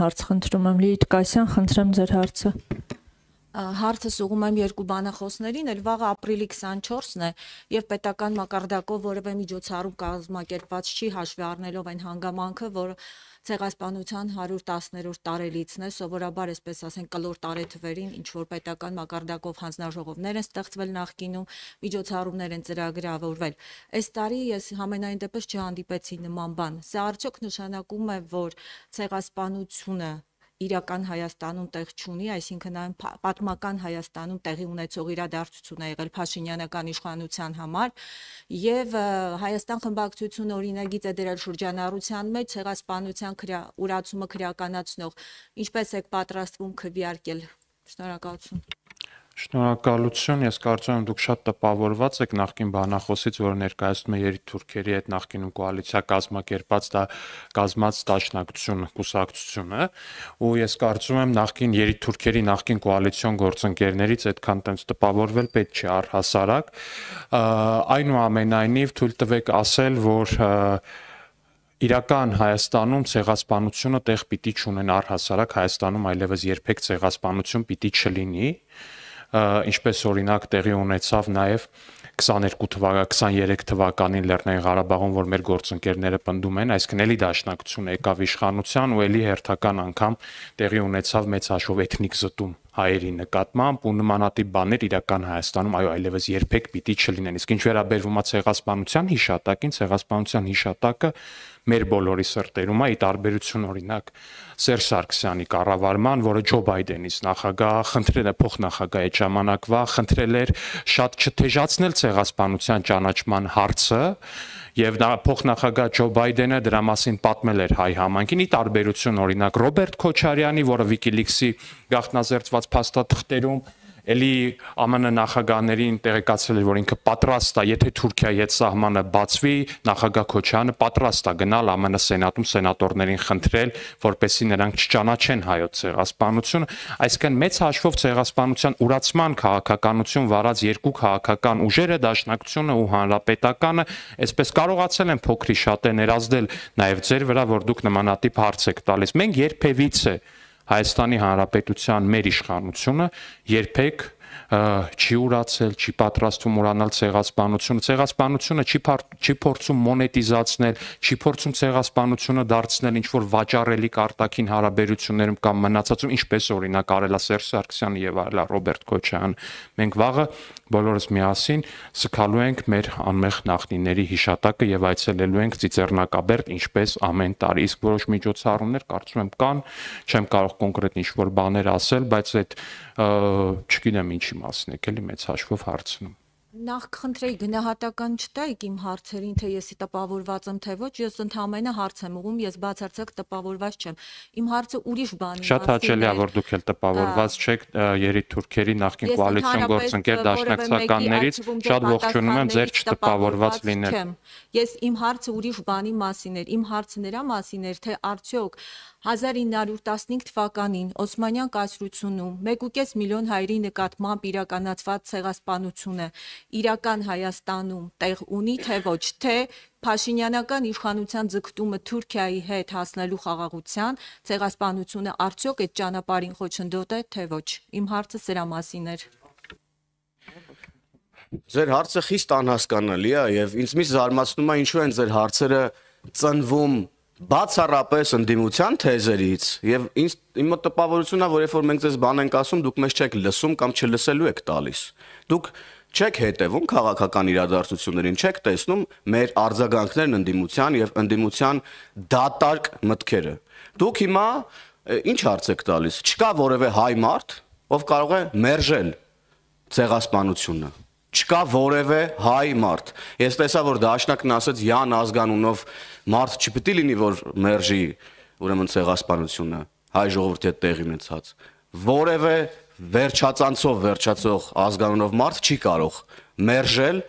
հարց խնդրում եմ, Լիլիթ Կասյան, խնդրեմ ձեր հարցը։ Հարցս ուղղում եմ երկու բանախոսներին, էլ վաղը ապրիլի 24-ն է եւ պետական մակարդակով որևէ միջոցառում կազմակերպված չի հաշվի առնելով այն հանգամանքը, որ ցեղասպանության 110-րդ տարելիցն է, սովորաբար այսպես ասենք կլոր տարեթվերին ինչ որ պետական մակարդակով հանձնաժողովներ են ստեղծվել նախկինում, միջոցառումներ են ծրագրավորվել։ Այս տարի ես համենայն դեպս չհանդիպեցի նման բան։ Սա արդյոք նշանակում է, որ ցեղասպանությունը իրական Հայաստանում տեղ չունի, այսինքն այն պատմական Հայաստանում տեղի ունեցող իրադարձություն է եղել Փաշինյանական իշխանության համար, եւ Հայաստան խմբակցությունը օրինագիծ է դրել շրջանառության մեջ ցեղասպանության ուրացումը քրեականացնող, ինչպես եք պատրաստվում քվեարկել։ Շնորհակալություն։ Շնորհակալություն, ես կարծում եմ դուք շատ տպավորված եք նախկին բանախոսից, որը ներկայացնում է երիտթուրքերի հետ նախկինում կոալիցիա կազմակերպած կազմած դաշնակցությունը, կուսակցությունը, ու ես կարծում եմ նախկին երիտթուրքերի նախկին կոալիցիոն գործընկերներից այդքան տենց տպավորվել պետք չի առհասարակ, այնուամենայնիվ թույլ տվեք ասել, որ իրական Հայաստանում ցեղասպանությունը տեղ պիտի չունենա առհասարակ Հայաստանում այլևս երբեք ցեղասպանություն պիտի չլինի, ինչպես օրինակ տեղի ունեցավ նաև 23 թվականին Լեռնային Ղարաբաղում, որ մեր գործընկերները պնդում են, այսինքն էլի դաշնակցությունը եկավ իշխանության ու էլի հերթական անգամ տեղի ունեցավ մեծ հաշվով էթնիկ զտում հայերի նկատմամբ ու նմանատիպ բաներ իրական Հայաստանում այլևս երբեք պիտի չլինեն։ Իսկ ինչ վերաբերվում է ցեղասպանության հիշատակին, ցեղասպանության հիշատակը մեր բոլորի սրտերում է, ի տարբերություն օրինակ Սերժ Սարգսյանի կառավարման, որը Ջո Բայդենից նախագահ խնդրել է փոխնախագահ այդ ժամանակվա, խնդրել էր շատ չթեժացնել ցեղասպանության ճանաչման հարցը, եւ նա փոխնախագահ Ջո Բայդենը դրա մասին պատմել էր հայ համայնքին, ի տարբերություն օրինակ Ռոբերտ Քոչարյանի, որը Wikileaks-ի գաղտնազերծված փաստաթղթերում էլի ԱՄՆ նախագահներին տեղեկացրել էր, որ ինքը պատրաստ է, եթե Թուրքիայի հետ սահմանը բացվի, նախագահ Քոչարյանը պատրաստ է գնալ ԱՄՆ սենատում սենատորներին խնդրել, որպեսզի նրանք չճանաչեն հայոց ցեղասպանությունը, այսինքն մեծ հաշվով ցեղասպանության ուրացման քաղաքականություն վարած երկու քաղաքական ուժերը, Դաշնակցությունը ու Հանրապետականը, այսպես կարողացել են փոքրի շատ է ներազդել նաև ձեր վրա, որ դուք նմանատիպ հարց եք տալիս։ Մենք երբևիցե Հայաստանի Հանրապետության մեր իշխանությունը երբեք չի ուրացել, չի պատրաստվում ուրանալ ցեղասպանությունը, ցեղասպանությունը չի փորձում մոնետիզացնել, չի փորձում ցեղասպանությունը դարձնել ինչ-որ վաճառելիք արտաքին հարաբերություններում կամ մնացածում, ինչպես օրինակ արել է Սերժ Սարգսյանը եւ արել է Ռոբերտ Քոչարյանը։ Մենք վաղը բոլորս միասին սկալու ենք մեր անմեղ նախնիների հիշատակը եւ այցելելու ենք Ծիծեռնակաբերդ, ինչպես ամեն տարի։ Իսկ որոշ միջոցառումներ կարծում եմ կան, չեմ կարող կոնկրետ ինչ-որ բաներ ասել, բայց այդ չգիտեմ ինչի մասին եք էլի մեծ հաշվով հարցնում։ Նախ խնդրեի գնահատական չտայիք իմ հարցերին, թե ես տպավորված եմ, թե ոչ, ես ընդհանրապես հարց եմ ուղում, ես բացարձակ տպավորված չեմ։ Իմ հարցը ուրիշ բանի Շատ հաճելի է, որ դուք էլ տպավորված չեք երիտթուրքերի նախկին կոալիցիոն գործընկեր դաշնակցականներից, շատ ողջունում եմ ձեր չտպավորված լինել։ Ես իմ հարցը ուրիշ բանի մասին էր, իմ հարցը նրա մասին էր, թե արդյոք 1915 թվականին Օսմանյան կայսրությունում 1.5 միլիոն հայերի նկատմամբ իրականացված ցեղասպանությունը իրական Հայաստանում տեղ ունի, թե ոչ, թե Փաշինյանական իշխանության ձգտումը Թուրքիայի հետ հասնելու խաղաղության ցեղասպանությունը արդյոք այդ ճանապարհին խոչընդոտ է, թե ոչ։ Իմ հարցը սրա մասին էր։ Ձեր հարցը խիստ անհասկանալի է եւ ինձ միշտ զարմացնում է ինչու են ձեր հարցերը ծնվում բացառապես ընդդիմության թեզերից եւ իմ տպավորությունն է, որ երբ որ մենք ձեզ բան ենք ասում, դուք մեզ չեք լսում կամ չլսելու եք տալիս։ Դուք չեք հետևում քաղաքական իրադարձություններին, չեք տեսնում մեր արձագանքներն ընդդիմության եւ ընդդիմության դատարկ մտքերը։ Դուք հիմա ինչ հարց եք տալիս։ Չկա որևէ հայ մարդ, ով կարող է մերժել ցեղասպանությունը։ Չկա որևէ հայ մարդ։ Ես տեսա, որ Դաշնակն ասաց Յան ազգանունով մարդ չպիտի լինի, որ մերժի ուրեմն ցեղասպանությունը հայ ժողովրդի հետ տեղի ունեցած։ Որևէ վերջածանցով վերջացող ազգանունով մարդ չի կարող մերժել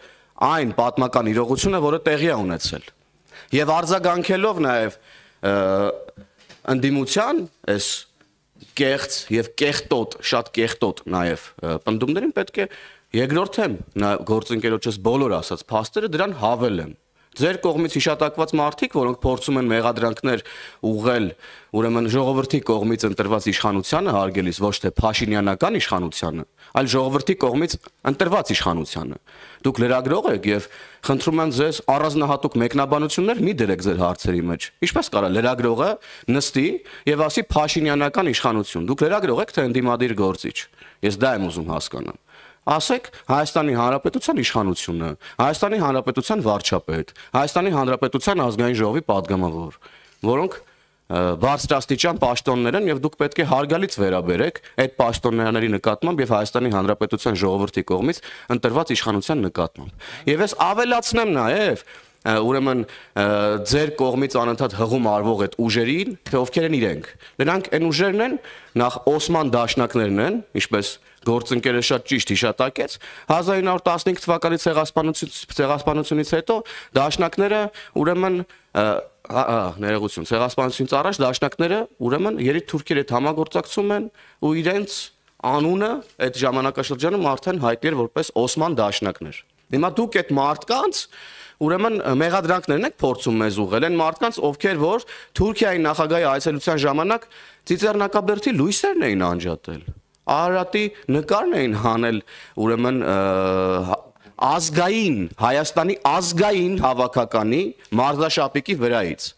այն պատմական իրողությունը, որը տեղի է ունեցել։ Եվ արձագանքելով նաև ընդդիմության այս կեղծ եւ կեղտոտ, շատ կեղտոտ նաև պնդումներին պետք է երկրորդեմ գործընկերոջս բոլոր ասած փաստերը դրան հավելեմ։ Ձեր կողմից հիշատակված մարդիկ, որոնք փորձում են մեղադրանքներ ուղղել, ուրեմն ժողովրդի կողմից ընտրված իշխանությանը հարգելիս, ոչ թե փաշինյանական իշխանությանը, այլ ժողովրդի կողմից ընտրված իշխանությանը։ Դուք լրագրող եք եւ խնդրում եմ ձեզ առանձնահատուկ մեկնաբանություններ մի դրեք ձեր հարցերի մեջ։ Ինչպես կարա լրագրողը նստի եւ ասի փաշինյանական իշխանություն։ Դուք լրագրող եք թե ընդդիմադիր գործիչ։ Ես դա եմ ուզում հասկանալ։ Ասեք Հայաստանի Հանրապետության իշխանությունը, Հայաստանի Հանրապետության վարչապետ, Հայաստանի Հանրապետության ազգային ժողովի падգամավոր, որոնք բարձրաստիճան պաշտոններ են եւ դուք պետք է հարգալից վերաբերեք այդ պաշտոնների նկատմամբ եւ Հայաստանի Հանրապետության ժողովրդի կողմից ընտրված իշխանության նկատմամբ։ Եվ ես ավելացնեմ նաեւ ուրեմն ձեր կողմից անընդհատ հղում արվող այդ ուժերին, թե ովքեր են իրենք։ Նրանք այն ուժերն են, նախ Օսման դաշնակներն են, ինչպես գործընկերը շատ ճիշտ հիշատակեց, 1915 թվականի ցեղասպանությունից հետո դաշնակները ուրեմն ներողություն, ցեղասպանությունից առաջ դաշնակները ուրեմն երեք թուրքերի հետ համագործակցում են ու իրենց անունը այդ ժամանակաշրջանում արդեն հայտնի էր որպես Օսման դաշնակներ։ Հիմա դուք այդ մարդկանց ուրեմն մեղադրանքներն եք փորձում մեզ ուղղել են մարդկանց, ովքեր որ Թուրքիայի նախագահի այցելության ժամանակ Ծիծեռնակաբերդի լույսերն էին անջատել։ Արարատի նկարն էին հանել ուրեմն ազգային Հայաստանի ազգային հավաքականի մարզաշապիկի վրայից։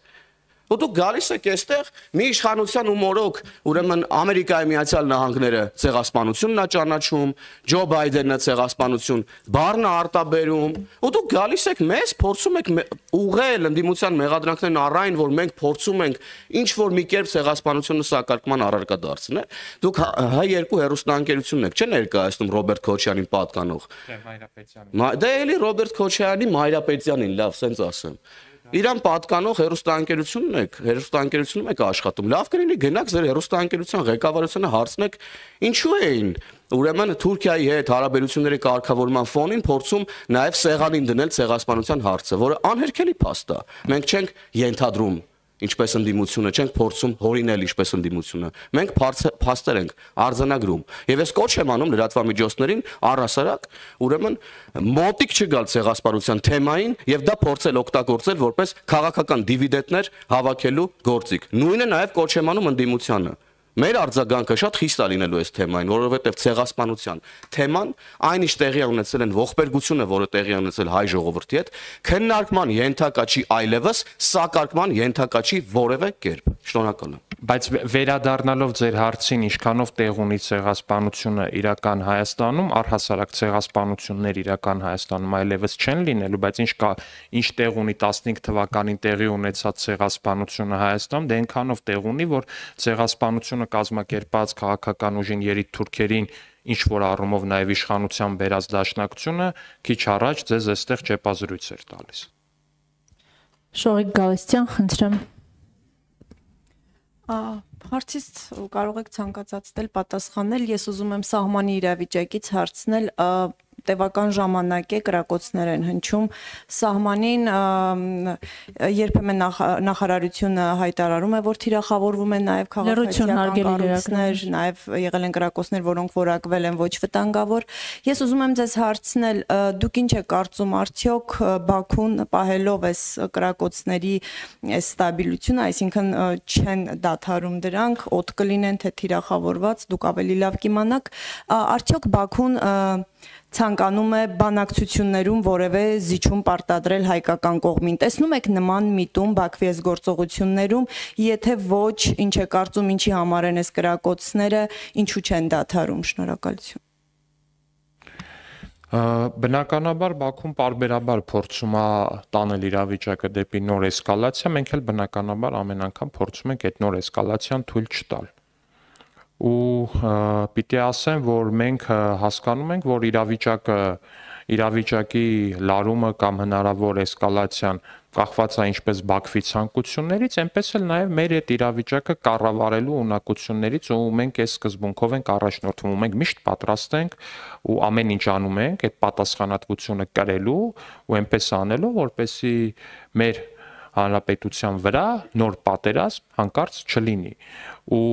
Ու դուք գալիս եք այստեղ մի իշխանության ու մորոք ուրեմն Ամերիկայի Միացյալ Նահանգները ցեղասպանությունն է ճանաչում, Ջո Բայդենը ցեղասպանություն, բառն արտաբերում, ու դուք գալիս եք մեզ փորձում եք ուղղել ընդդիմության մեղադրանքներն առայն, որ մենք փորձում ենք ինչ որ մի կերպ ցեղասպանությունը սակարկման առարկա դարձնել։ Դուք Հայ2 հեռուստաընկերությունն եք, չէ՞ ներկայացնում Ռոբերտ Քոչյանին պատկանող։ Դե էլի Ռոբերտ Քոչյանի Մայրապետյանին, լավ, սենց ասեմ։ Իրան պատկանող հեռուստաընկերությունն եք աշխատում։ Լավ կլինի գնաք ձեր հեռուստաընկերության ղեկավարությանը հարցնեք ինչու էին ուրեմն Թուրքիայի հետ հարաբերությունների կարգավորման ֆոնին փորձում նաև սեղանին դնել ցեղասպանության հարցը, որը անհերքելի փաստ է։ Մենք չենք ենթադրում ինչպես ընդդիմությունը, չենք փորձում հորինել ինչպես ընդդիմությունը։ Մենք փաստեր ենք արձանագրում։ Եվ ես կոչ եմ անում լրատվամիջոցներին առհասարակ ուրեմն մոտիկ չգալ ցեղասպանության թեմային եւ դա փորձել օգտագործել որպես քաղաքական դիվիդենտներ հավաքելու գործիք։ Նույնը նաեւ կոչ եմ անում ընդդիմությանը։ Մեր արձագանքը շատ խիստ է լինելու այս թեմային, որովհետև ցեղասպանության թեման այնիշ տեղի է ունեցել են ողբերգությունը, որը տեղի է ունեցել հայ ժողովրդի հետ, քննարկման ենթակա չի այլևս, սակարկման ենթակա չի որևէ կերպ։ Շնորհակալ եմ։ Բայց վերադառնալով ձեր հարցին, ինչքանով տեղ ունի ցեղասպանությունը իրական Հայաստանում, առհասարակ ցեղասպանություններ իրական Հայաստանում այլևս չեն լինելու, բայց ինչ տեղ ունի 15 թվականին տեղի ունեցած ցեղասպանությունը Հայաստանում, դե այնքանով տեղ ունի, որ ցեղասպանությունը կազմակերպած քաղաքական ուժին երիտ թուրքերին ինչ որ առումով նաև իշխանության բերած դաշնակցությունը քիչ առաջ ձեզ այստեղ ճեպազրույց էր տալիս։ Շողիկ Գալստյան, խնդրեմ։ Հարցից կարող եք ցանկացածել պատասխանել, ես ուզում եմ սահմանի իրավիճակից հարցնել տևական ժամանակ է կրակոցներ են հնչում սահմանին երբեմն նախարարությունը հայտարարում է որ թիրախավորվում են նաև քաղաքացիական կառույցներ, նաև եղել են կրակոցներ, որոնք որակվել են ոչ վտանգավոր։ Ես ուզում եմ ձեզ հարցնել, դուք ինչ եք կարծում, արդյոք Բաքուն պահելով այս կրակոցների այս ստաբիլությունը, այսինքն չեն դադարում դրանք, օդ կլինեն թե թիրախավորված, դուք ավելի լավ կիմանաք, արդյոք Բաքուն ցանկանում է բանակցություններում որևէ զիջում պարտադրել հայկական կողմին։ Տեսնում եք նման միտում Բաքվի այս գործողություններում, եթե ոչ, ինչ է կարծում, ինչի համար են այս կրակոցները, ինչու չեն դադարում։ Շնորհակալություն։ Բնականաբար Բաքուն պարբերաբար փորձում է տանել իրավիճակը դեպի նոր էսկալացիա, մենք էլ բնականաբար ամեն անգամ փորձում ենք այդ նոր էսկալացիան թույլ չտալ։ Ու պիտի ասեմ, որ մենք հասկանում ենք, որ իրավիճակի լարումը կամ հնարավոր էսկալացիան կախված է ինչպես Բաքվի ցանկություններից, այնպես էլ նաև մեր այդ իրավիճակը կառավարելու ունակություններից, ու մենք այս սկզբունքով ենք առաջնորդվում, մենք միշտ պատրաստ ենք ու ամեն ինչ անում ենք այդ պատասխանատվությունը կրելու ու այնպես անելու, որպեսզի մեր հանրապետության վրա նոր պատերազմ հանկարծ չլինի։ Ու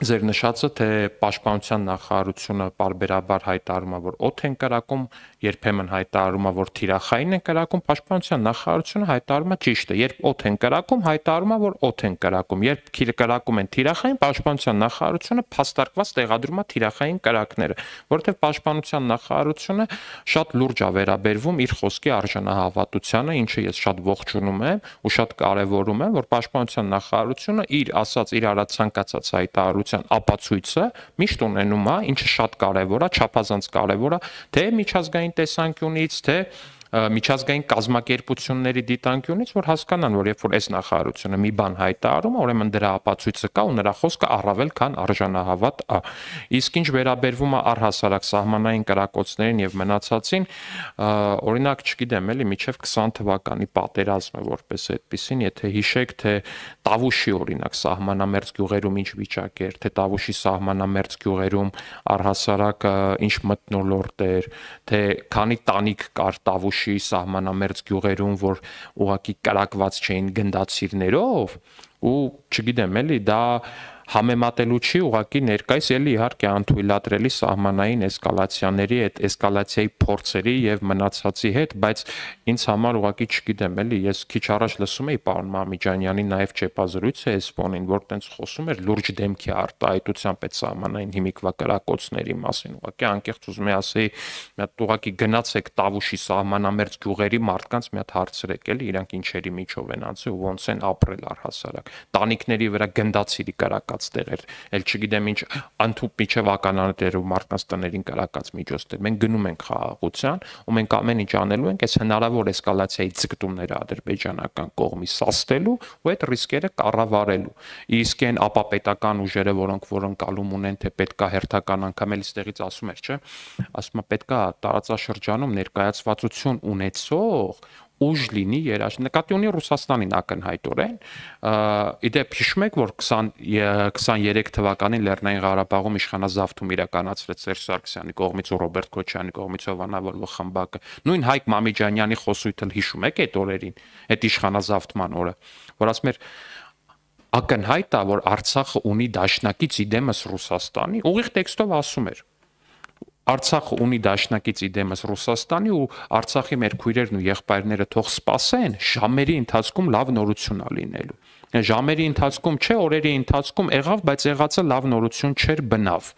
Ձեր նշածը թե պաշտպանության նախարարությունը պարբերաբար հայտարարում է, որ օդ են կրակում, երբեմն հայտարարում է, որ թիրախային են կրակում, պաշտպանության նախարարությունը հայտարարում է ճիշտ է, երբ օդ են կրակում, հայտարարում է, որ օդ են կրակում, երբ կրակում են թիրախային, պաշտպանության նախարարությունը փաստարկված տեղադրում է թիրախային կրակները, որովհետև պաշտպանության նախարարությունը շատ լուրջ է վերաբերվում իր խոսքի արժանահավատությանը, ինչը ես շատ ողջունում եմ ու շատ կարևորում եմ, որ պաշտպանության նախարարությունը իր ասած իր արած ցանկացած հայտարարության ապացույցը միշտ ունենում է, ինչը շատ կարևոր է, չափազանց կարևոր է, թե միջազգային տեսանկյունից, թե միջազգային կազմակերպությունների դիտանկյունից, որ հասկանան, որ երբ որ այս նախարարությունը մի բան հայտարարում է, ուրեմն դրա ապացույցը կա ու նրա խոսքը առավել քան արժանահավատ է։ Իսկ ինչ վերաբերվում է առհասարակ սահմանային կրակոցներին եւ մնացածին, օրինակ, չգիտեմ, էլի միջև 20 թվականի պատերազմը որպես այդպեսին, եթե հիշեք, թե Տավուշի օրինակ սահմանամերձ գյուղերում ինչ վիճակ էր, թե Տավուշի սահմանամերձ գյուղերում առհասարակ ինչ մթնոլորտ էր, թե քանի տանիք կար Տավուշի սահմանամերձ գյուղերում, որ ուղղակի կրակված չէին գնդացիրներով ու չգիտեմ էլի դա համեմատելու չի ուղղակի ներկայիս էլի իհարկե անթույլատրելի սահմանային էսկալացիաների այդ էսկալացիայի փորձերի եւ մնացածի հետ, բայց ինձ համար ուղղակի չգիտեմ էլի ես քիչ առաջ լսում էի պարոն Մամիջանյանի նաեւ չեպազրույցը այս ֆոնին, որ տենց խոսում էր լուրջ դեմքի արտահայտությամբ այդ սահմանային հիմիկվա կրակոցների մասին, ուղղակի անկեղծ ուզում եմ ասեի, մի հատ ուղղակի գնացեք Տավուշի սահմանամերձ գյուղերի մարդկանց մի հատ հարցրեք էլի, իրանք ինչերի միջով են անցել ու ոնց են ապրել առհասարակ, տանիքների վրա գնդացիրի կրակած տեղեր, էլ չգիտեմ ինչ անթուփ միջև ականանետերով մարդկանց տներին կրակած միջոցներ։ Մենք գնում ենք խաղաղության ու մենք ամեն ինչ անելու ենք այս հնարավոր էսկալացիայի ձգտումները ադրբեջանական կողմից սաստելու ու այդ ռիսկերը կառավարելու։ Իսկ այն ապապետական ուժերը, որոնք ընկալում ունեն, թե պետքա հերթական անգամ էլ ստեղից ասում էր, չէ, ասում է պետքա տարածաշրջանում ներկայացվածություն ունեցող ուժ լինի նկատի ունի Ռուսաստանին ակնհայտորեն, իդեպ հիշում եք, որ 23 թվականին Լեռնային Ղարաբաղում իշխանազավթում իրականացրեց Սերժ Սարգսյանի կողմից ու Ռոբերտ Քոչարյանի կողմից հովանավորվող խմբակը, նույն Հայկ Մամիջանյանի խոսույթը հիշում եք այդ օրերին, այդ իշխանազավթման օրը, որ ասում էր ակնհայտ է, որ Արցախը ունի դաշնակից իդեմս Ռուսաստանի, ուղիղ տեքստով ասում էր Արցախը ունի դաշնակից իդեմս Ռուսաստանի ու Արցախի մեր քույրերն ու եղբայրները թող սպասեն, ժամերի ընթացքում լավ նորություն է լինելու։ Ժամերի ընթացքում չէ, օրերի ընթացքում եղավ, բայց եղածը լավ նորություն չէր բնավ։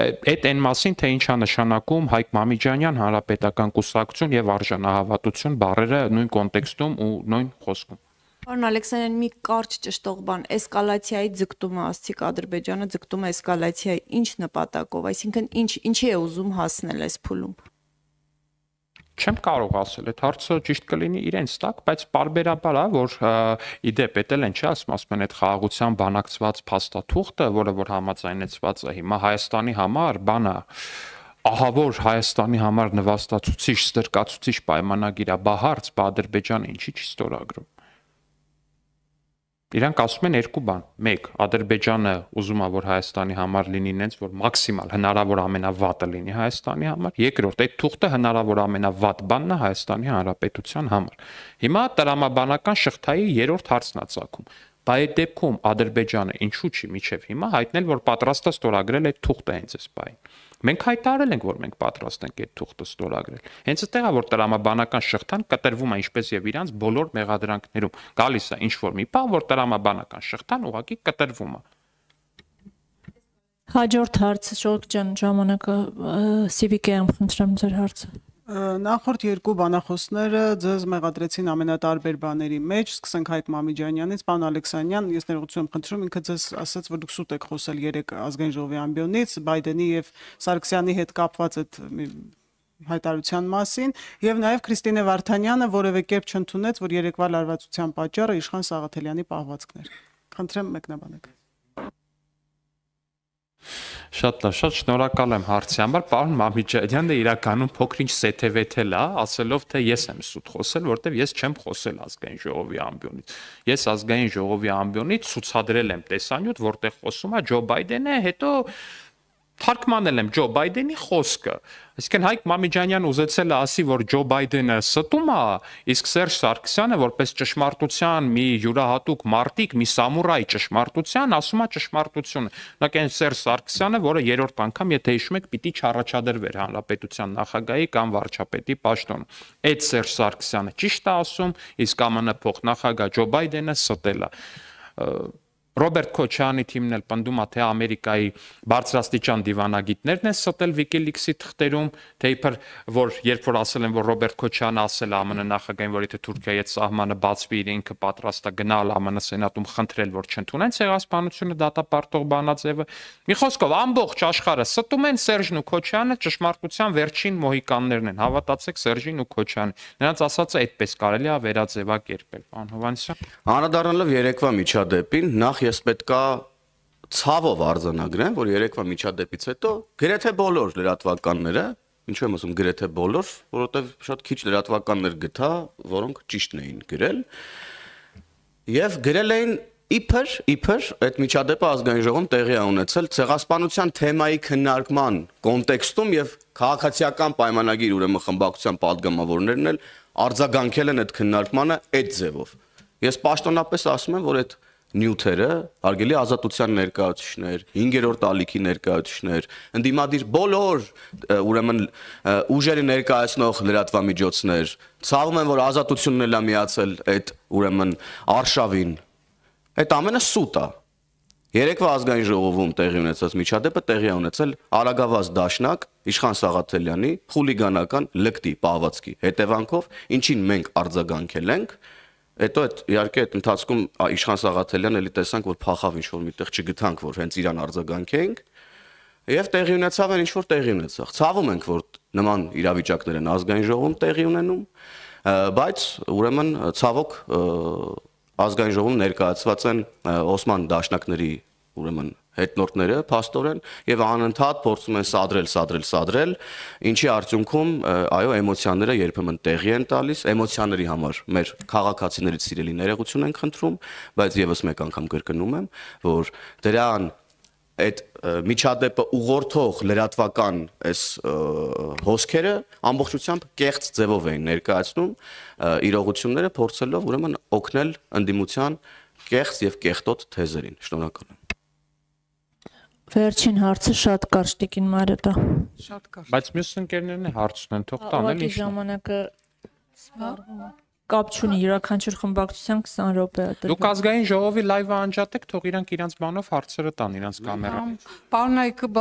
Այդ այն մասին, թե ինչ է նշանակում Հայկ Մամիջանյան, Հանրապետական կուսակցություն եւ արժանահավատություն բառերը նույն կոնտեքստում ու նույն խոսքում։ Պարոն Ալեքսանյան, մի կարճ ճշտող բան, էսկալացիայի ձգտումը ասցիք Ադրբեջանը ձգտում է էսկալացիայի ինչ նպատակով, այսինքն ինչի է ուզում հասնել այս փուլում։ Չեմ կարող ասել, այդ հարցը ճիշտ կլինի իրենց տակ, բայց պարբերաբար է, որ իդեպ էտել են, չէ, ասում են այդ խաղաղության բանակցված փաստաթուղթը, որը որ համաձայնեցված է հիմա Հայաստանի համար, բանա ահավոր Հայաստանի համար նվաստացուցիչ, ստրկացուցիչ պայմանագիր է, բա հարց, բա Ադրբեջանը ինչի՞ չի ստորագրում։ Իրանք ասում են երկու բան. մեկ, Ադրբեջանը ուզում է, որ Հայաստանի համար լինի նենց, որ մաքսիմալ հնարավոր ամենավատը լինի Հայաստանի համար։ Երկրորդ, այդ թուղթը հնարավոր ամենավատ բանն է Հայաստանի Հանրապետության համար։ Հիմա տրամաբանական շղթայի երրորդ հարցն է ծագում։ Բա այդ դեպքում Ադրբեջանը ինչու՞ չի միջև հիմա հայտնել, որ պատրաստ է ստորագրել այդ թուղթը հենց այս բային։ Մենք հայտարարել ենք, որ մենք պատրաստ ենք այդ թուղթը ստորագրել։ Հենց այդտեղ է, որ տրամաբանական շղթան կտրվում է ինչպես եւ իրանց բոլոր մեղադրանքներում։ Գալիս է ինչ որ մի բան, որ տրամաբանական շղթան ուղղակի կտրվում է։ Հաջորդ հարցը Շորիկ ջան, ժամանակը Civic-ը խնդրեմ ձեր հարցը։ Նախորդ երկու բանախոսները ձեզ մեղադրեցին ամենատարբեր բաների մեջ, սկսենք Հայկ Մամիջանյանից, պարոն Ալեքսանյան, ես ներողություն եմ խնդրում, ինքը ձեզ ասաց, որ դուք սուտ եք խոսել 3 ազգային ժողովի ամբիոնից, Բայդենի եւ Սարգսյանի հետ կապված այդ հայտարարության մասին, եւ նաեւ Քրիստինե Վարդանյանը որևէ կերպ չընդունեց, որ երեկվա լարվածության պատճառը Իշխան Սաղաթելյանի պահվածքներ։ Խնդրեմ մեկնաբանեք։ Շատ շնորհակալ եմ հարցի համար, պարոն Մամիջանյանը իրականում փոքր-ինչ սեթևեթել է, ասելով թե ես եմ սուտ խոսել, որտեվ ես չեմ խոսել ազգային ժողովի ամբիոնից։ Ես ազգային ժողովի ամբիոնից ցուցադրել եմ տեսանյութ, որտեղ խոսում է Ջո Բայդենը, հետո թարգմանել եմ Ջո Բայդենի խոսքը։ Այսինքն Հայկ Մամիջանյան ուզեցել է ասի, որ Ջո Բայդենը ստում է, իսկ Սերժ Սարգսյանը որպես ճշմարտության մի յուրահատուկ մարտիկ, մի սամուրայ ճշմարտության, ասում է ճշմարտությունը։ Օրինակ այն Սերժ Սարգսյանը, որը երրորդ անգամ, եթե հիշում եք, պիտի չառաջադրվեր հանրապետության նախագահի կամ վարչապետի պաշտոն։ Այդ Սերժ Սարգսյանը ճիշտ է ասում, իսկ ԱՄՆ փոխնախագահ Ջո Բայդենը ստել է։ Ռոբերտ Քոչյանի թիմն էլ պնդում է, թե Ամերիկայի բարձրաստիճան դիվանագիտներն են ստել WikiLeaks-ի թղթերում, թե իբր որ երբ որ ասել են, որ Ռոբերտ Քոչյանը ասել է ԱՄՆ նախագահին, որ եթե Թուրքիայի հետ սահմանը բացվի, ինքը պատրաստ է գնալ ԱՄՆ սենատում խնդրել, որ չընդունեն ցեղասպանությունը դատապարտող բանաձևը։ Մի խոսքով ամբողջ աշխարհը ստում են Սերժն ու Քոչյանը, ճշմարտության վերջին մոհիկաններն են։ Հավատացեք Սերժին ու Քոչյանին։ Նրանց ասածը այդպես կարելի է վերաձևակերպել, պարոն Հովհաննիսյան։ Անդրադառնալով երեկվա միջադեպին, նախ ես պետքա ցավով արձանագրեմ, որ երեկվա միջադեպից հետո գրեթե բոլոր լրատվականները, ինչու եմ ասում գրեթե բոլոր, որովհետև շատ քիչ լրատվականներ գտա, որոնք ճիշտն էին գրել, եւ գրել էին իբր այդ միջադեպը ազգային ժողովում տեղի է ունեցել ցեղասպանության թեմայի քննարկման կոնտեքստում եւ քաղաքացիական պայմանագիր ուրեմն խմբակցության падգամավորներն էլ արձագանքել են այդ քննարկմանը այդ ձևով։ Ես պաշտոնապես ասում եմ, որ այդ նյութերը, հարգելի ազատության ներկայացուցիչներ, 5-րդ ալիքի ներկայացուցիչներ, ընդդիմադիր բոլոր ուրեմն ուժերի ներկայացնող լրատվամիջոցներ, ցավում են, որ ազատությունն էլ է միացել այդ ուրեմն արշավին։ Այդ ամենը սուտ է։ Երեկվա ազգային ժողովում տեղի ունեցած միջադեպը տեղի ունեցել Արագավազ դաշնակ Իշխան Սաղաթելյանի խուլիգանական լկտի պահվածքի հետևանքով, ինչին մենք արձագանքել ենք։ Հետո իհարկե այդ ընթացքում Իշխան Սաղաթելյան էլի տեսանք, որ փախավ ինչ-որ միտեղ չգտանք, որ հենց իրան արձագանքենք, եւ տեղի ունեցավ այն ինչ-որ տեղի ունեցավ։ Ցավում ենք, որ նման իրավիճակներ են ազգային ժողովում տեղի ունենում, բայց ուրեմն ցավոք ազգային ժողովում ներկայացված են Օսման դաշնակների ուրեմն հետնորդները փաստորեն եւ անընդհատ փորձում են սադրել, ինչի արդյունքում այո էմոցիաները երբեմն տեղի են տալիս, էմոցիաների համար մեր քաղաքացիներից սիրելի ներողություն ենք խնդրում, բայց եւս մեկ անգամ կրկնում եմ, որ դրան այդ միջադեպը ուղղորդող լրատվական այս հոսքերը ամբողջությամբ կեղծ ձևով էին ներկայացնում իրողությունները փորձելով ուրեմն օգնել ընդդիմության կեղծ եւ կեղտոտ թեզերին։ Շնորհակալ եմ։ Վերջին հարցը շատ կարճ տիկին Մարիետա։ Շատ կարճ։ Բայց մյուս ընկերներն է հարց ունեն, թող տանել ինչ։ Ժամանակը սպառվում է։ Կապ չունի յուրաքանչյուր խմբակցության 20 րոպե է։ Դուք ազգային ժողովի լայվը անջատեք, թող իրանք իրանց բանով հարցերը տան իրանց կամերան։ Պարոն Այկը,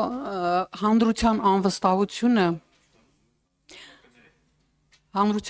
հանրության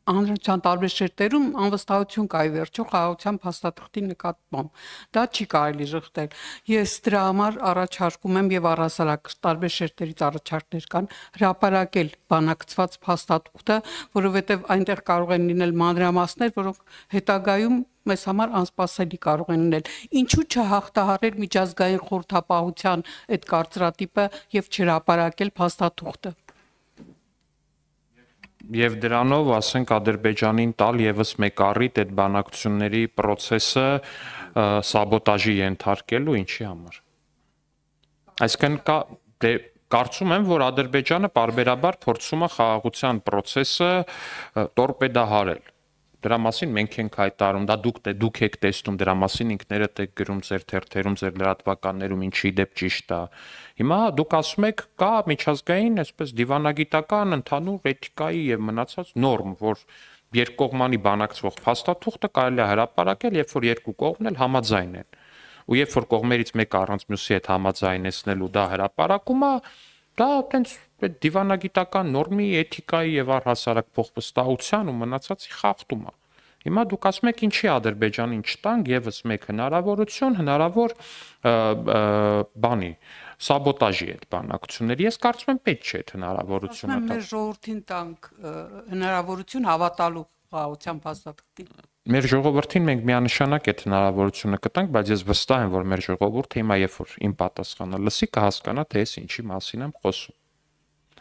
հանրության տարբեր շերտերում անվստահություն կա ի վերջո խաղաղության փաստաթղթի նկատմամբ։ Դա չի կարելի ժխտել։ Ես դրա համար առաջարկում եմ եւ առհասարակ տարբեր շերտերից առաջարկներ կան հրապարակել բանակցված փաստաթուղթը, որովհետեւ այնտեղ կարող են լինել մանրամասներ, որոնք հետագայում մեզ համար անսպասելի կարող են լինել։ Ինչու չհաղթահարել միջազգային խորհրդապահության այդ կարծրատիպը եւ չհրապարակել փաստաթուղթը։ Եվ դրանով, ասենք, Ադրբեջանին տալ եւս մեկ առիթ այդ բանակցությունների process-ը սաբոտաժի ենթարկելու ինչի համար։ Այսինքն կարծում եմ, որ Ադրբեջանը պարբերաբար փորձում է խաղաղության process-ը տորպեդահարել։ Դրա մասին մենք ենք հայտարարում, դա դուք եք տեսնում, դրա մասին ինքներդ եք գրում ձեր թերթերում, ձեր լրատվականներում, ինչի դեպ ճիշտ է։ Հիմա դուք ասում եք, կա միջազգային, այսպես դիվանագիտական ընդհանուր էթիկայի եւ մնացած նորմ, որ երկկողմանի բանակցվող փաստաթուղթը կարելի է հրապարակել, երբ որ երկու կողմն էլ համաձայն են։ Ու երբ որ կողմերից մեկը առանց մյուսի հետ համաձայնեցնելու դա հրապարակում է, դա այտենց դիվանագիտական նորմի, էթիկայի եւ առհասարակ փոխվստահության ու մնացածի խախտում է։ Հիմա դուք ասում եք ինչի Ադրբեջանին չտանք եւս մեկ հնարավորություն, հնարավոր բանի սաբոտաժի այդ բանակցությունների։ Ես կարծում եմ պետք չէ այդ հնարավորությունը տալ։ Մեր ժողովրդին տանք հնարավորություն հավատալու խաղաղության փաստաթղթին։ Մեր ժողովրդին մենք միանշանակ այդ հնարավորությունը կտանք, բայց ես վստահ եմ, որ մեր ժողովուրդը հիմա երբ որ իմ պատասխանը լսի կհասկանա, թե ես ինչի մասին եմ խոսում։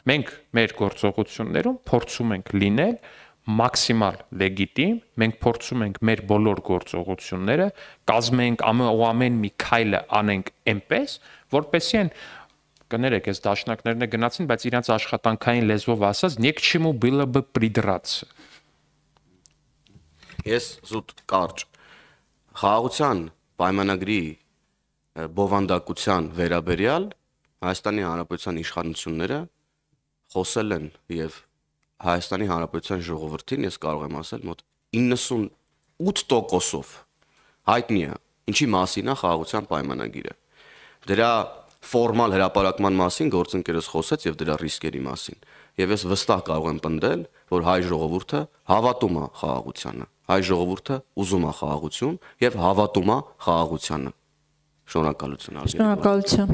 Մենք մեր գործողություններում փորձում ենք լինել մաքսիմալ լեգիտիմ, մենք փորձում ենք մեր բոլոր գործողությունները կազմենք ամեն մի քայլը անենք այնպես, որպեսզի այն կներեք, այս դաշնակներն է գնացին, բայց իրանց աշխատանքային լեզվով ասած, «Ни к чему было бы придраться»։ Ես զուտ կարճ խաղաղության պայմանագրի բովանդակության վերաբերյալ Հայաստանի Հանրապետության իշխանությունները խոսել են եւ Հայաստանի Հանրապետության ժողովրդին ես կարող եմ ասել մոտ 98%-ով հայտնի է ինչի մասին է խաղաղության պայմանագիրը։ Դրա ֆորմալ հրապարակման մասին գործընկերս խոսեց եւ դրա ռիսկերի մասին։ Եվ ես վստահ կարող եմ պնդել, որ հայ ժողովուրդը հավատում է խաղաղությանը։ Հայ ժողովուրդը ուզում է խաղաղություն եւ հավատում է խաղաղությանը։ Շնորհակալություն ազգային։ Շնորհակալություն։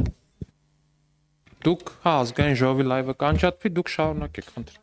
Դուք ազգային ժողովի լայվը կանջատվի, դուք շարունակեք, խնդրեմ։